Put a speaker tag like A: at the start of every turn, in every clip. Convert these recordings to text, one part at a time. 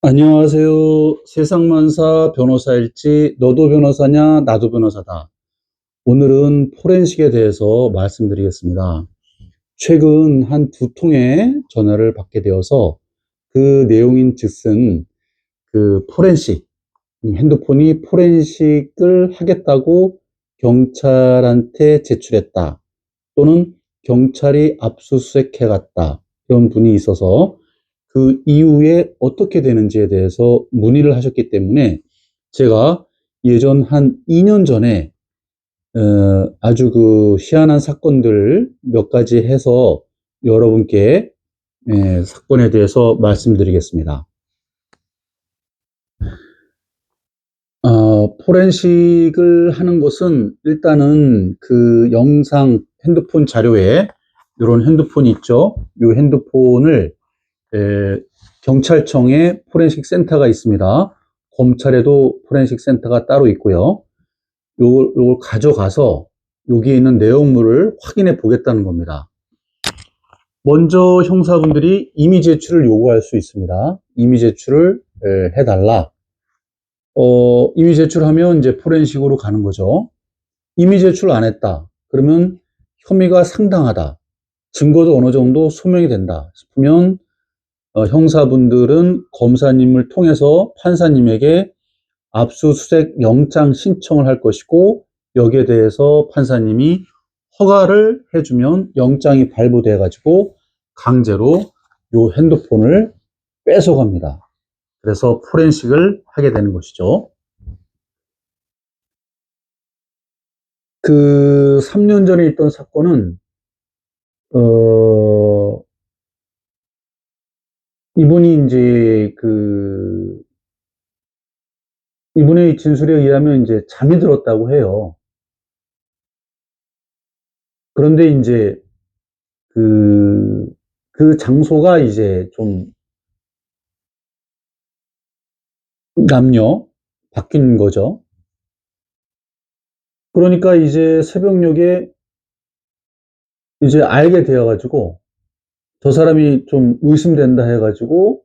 A: 안녕하세요. 세상만사 변호사일지 너도 변호사냐 나도 변호사다. 오늘은 포렌식에 대해서 말씀드리겠습니다. 최근 한 두 통의 전화를 받게 되어서 그 내용인 즉슨 그 포렌식, 핸드폰이 포렌식을 하겠다고 경찰한테 제출했다. 또는 경찰이 압수수색해 갔다. 이런 분이 있어서 그 이후에 어떻게 되는지에 대해서 문의를 하셨기 때문에 제가 예전 한 2년 전에 아주 그 희한한 사건들 몇 가지 해서 여러분께 사건에 대해서 말씀드리겠습니다. 포렌식을 하는 것은 일단은 그 영상 핸드폰 자료에 이런 핸드폰이 있죠. 이 핸드폰을 경찰청에 포렌식 센터가 있습니다. 검찰에도 포렌식 센터가 따로 있고요. 요걸 가져가서 여기에 있는 내용물을 확인해 보겠다는 겁니다. 먼저 형사분들이 이미 제출을 요구할 수 있습니다. 이미 제출을 해달라. 이미 제출하면 이제 포렌식으로 가는 거죠. 이미 제출 안 했다. 그러면 혐의가 상당하다. 증거도 어느 정도 소명이 된다 싶으면 형사분들은 검사님을 통해서 판사님에게 압수수색 영장 신청을 할 것이고 여기에 대해서 판사님이 허가를 해주면 영장이 발부돼 가지고 강제로 요 핸드폰을 뺏어갑니다. 그래서 포렌식을 하게 되는 것이죠. 그 3년 전에 있던 사건은 이분이 이제 이분의 진술에 의하면 이제 잠이 들었다고 해요. 그런데 이제 그 장소가 이제 좀 남녀 바뀐 거죠. 그러니까 이제 새벽녘에 이제 알게 되어가지고 저 사람이 좀 의심된다 해가지고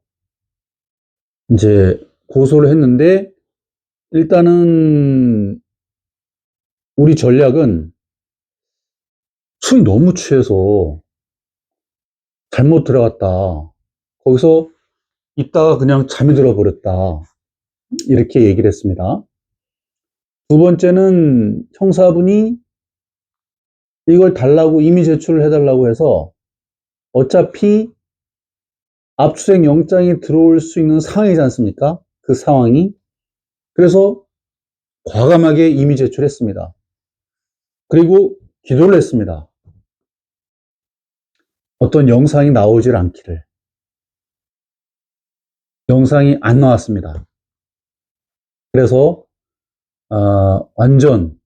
A: 이제 고소를 했는데 일단은 우리 전략은 술이 너무 취해서 잘못 들어갔다. 거기서 있다가 그냥 잠이 들어버렸다. 이렇게 얘기를 했습니다. 두 번째는 형사분이 이걸 달라고 이미 제출을 해달라고 해서 어차피 압수수색 영장이 들어올 수 있는 상황이지 않습니까? 그 상황이. 그래서 과감하게 이미 제출했습니다. 그리고 기도를 했습니다. 어떤 영상이 나오질 않기를. 영상이 안 나왔습니다. 그래서 완전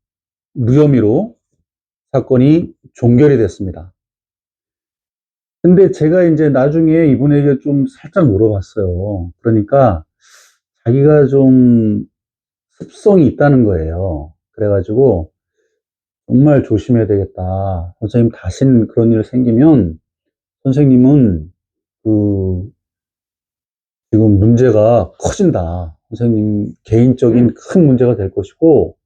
A: 무혐의로 사건이 종결이 됐습니다. 근데 제가 이제 나중에 이분에게 좀 살짝 물어봤어요. 그러니까 자기가 좀 습성이 있다는 거예요. 그래가지고 정말 조심해야 되겠다. 선생님 다신 그런 일 생기면 선생님은 그 지금 문제가 커진다. 선생님 개인적인 큰 문제가 될 것이고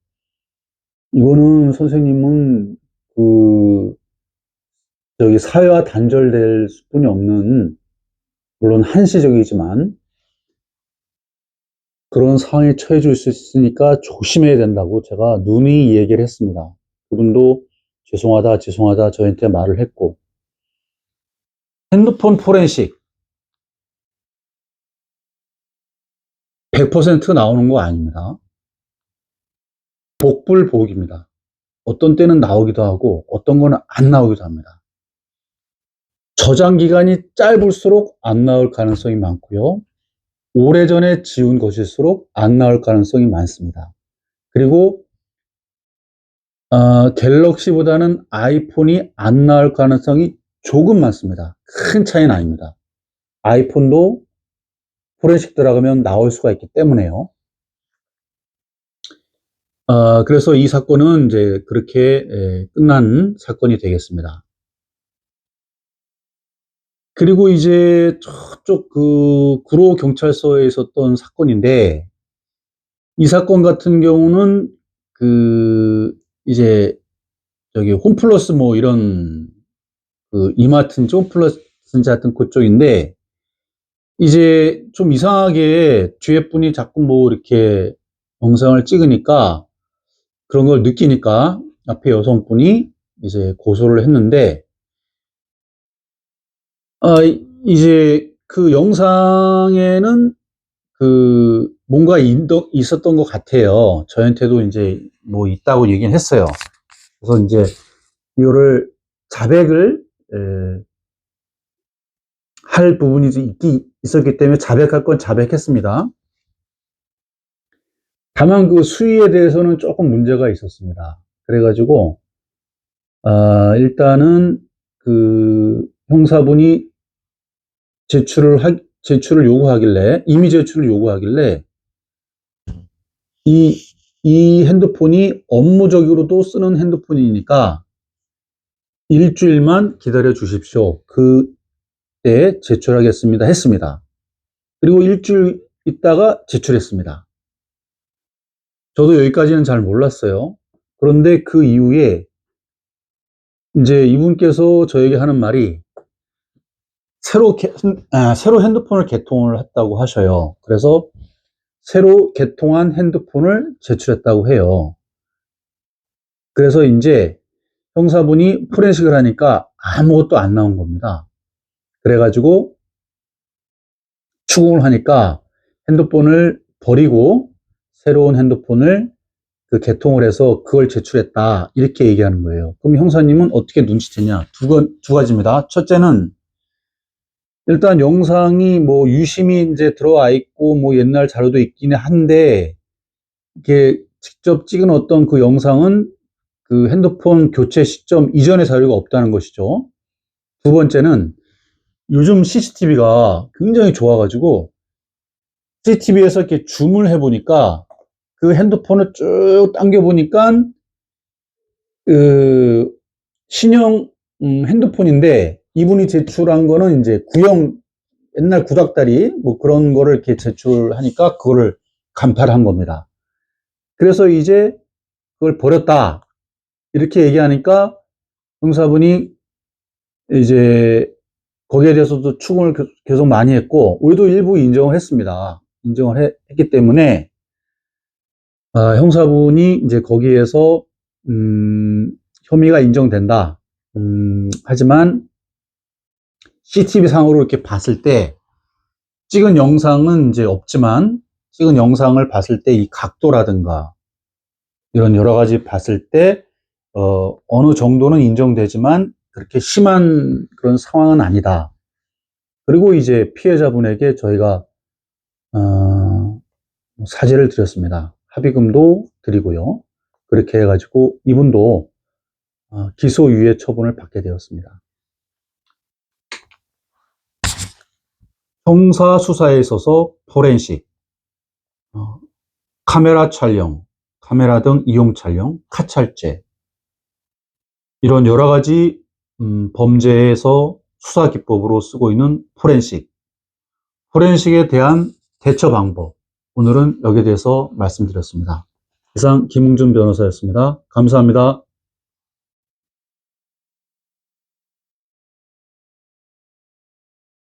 A: 이거는 선생님은 그 저기 사회와 단절될 수뿐이 없는 물론 한시적이지만 그런 상황에 처해 줄 수 있으니까 조심해야 된다고 제가 누누이 얘기를 했습니다. 그분도 죄송하다, 죄송하다 저한테 말을 했고 핸드폰 포렌식 100% 나오는 거 아닙니다. 복불복입니다. 어떤 때는 나오기도 하고 어떤 거는 안 나오기도 합니다. 저장 기간이 짧을수록 안 나올 가능성이 많고요. 오래전에 지운 것일수록 안 나올 가능성이 많습니다. 그리고 갤럭시보다는 아이폰이 안 나올 가능성이 조금 많습니다. 큰 차이는 아닙니다. 아이폰도 포렌식 들어가면 나올 수가 있기 때문에요. 그래서 이 사건은 이제 그렇게 끝난 사건이 되겠습니다. 그리고 이제 저쪽 그 구로 경찰서에 있었던 사건인데, 이 사건 같은 경우는 그 이제 저기 홈플러스 뭐 이런 그 이마트인지 홈플러스인지 하여튼 그쪽인데, 이제 좀 이상하게 뒤에 분이 자꾸 뭐 이렇게 영상을 찍으니까, 그런 걸 느끼니까 앞에 여성분이 이제 고소를 했는데, 이제 그 영상에는 그 뭔가 있었던 것 같아요. 저한테도 이제 뭐 있다고 얘기는 했어요. 그래서 이제 이거를 자백을 할 부분이 있었기 때문에 자백할 건 자백했습니다. 다만 그 수위에 대해서는 조금 문제가 있었습니다. 그래가지고 일단은 그 형사분이 제출을 요구하길래, 이미 제출을 요구하길래, 이 핸드폰이 업무적으로도 쓰는 핸드폰이니까 일주일만 기다려 주십시오. 그때 제출하겠습니다. 했습니다. 그리고 일주일 있다가 제출했습니다. 저도 여기까지는 잘 몰랐어요. 그런데 그 이후에 이제 이분께서 저에게 하는 말이, 새로 핸드폰을 개통을 했다고 하셔요. 그래서 새로 개통한 핸드폰을 제출했다고 해요. 그래서 이제 형사분이 포렌식을 하니까 아무것도 안 나온 겁니다. 그래가지고 추궁을 하니까 핸드폰을 버리고 새로운 핸드폰을 그 개통을 해서 그걸 제출했다, 이렇게 얘기하는 거예요. 그럼 형사님은 어떻게 눈치챘냐? 두 가지입니다. 첫째는 일단 영상이 뭐 유심히 이제 들어와 있고 뭐 옛날 자료도 있기는 한데, 이게 직접 찍은 어떤 그 영상은 그 핸드폰 교체 시점 이전의 자료가 없다는 것이죠. 두 번째는 요즘 CCTV가 굉장히 좋아가지고 CCTV에서 이렇게 줌을 해보니까 그 핸드폰을 쭉 당겨보니까 그 신형 핸드폰인데, 이분이 제출한 거는 이제 구형 옛날 구닥다리 뭐 그런 거를 이렇게 제출하니까 그거를 간파를 한 겁니다. 그래서 이제 그걸 버렸다, 이렇게 얘기하니까 형사분이 이제 거기에 대해서도 추궁을 계속 많이 했고, 우리도 일부 인정을 했습니다. 했기 때문에 형사분이 이제 거기에서 혐의가 인정된다. 하지만 CCTV 상으로 이렇게 봤을 때, 찍은 영상은 이제 없지만 찍은 영상을 봤을 때 이 각도라든가 이런 여러 가지 봤을 때 어느 정도는 인정되지만 그렇게 심한 그런 상황은 아니다. 그리고 이제 피해자분에게 저희가 사죄를 드렸습니다. 합의금도 드리고요. 그렇게 해가지고 이분도 기소유예 처분을 받게 되었습니다. 형사 수사에 있어서 포렌식, 카메라 촬영, 카메라 등 이용 촬영, 카찰죄, 이런 여러 가지 범죄에서 수사 기법으로 쓰고 있는 포렌식에 대한 대처 방법, 오늘은 여기에 대해서 말씀드렸습니다. 이상 김웅준 변호사였습니다. 감사합니다.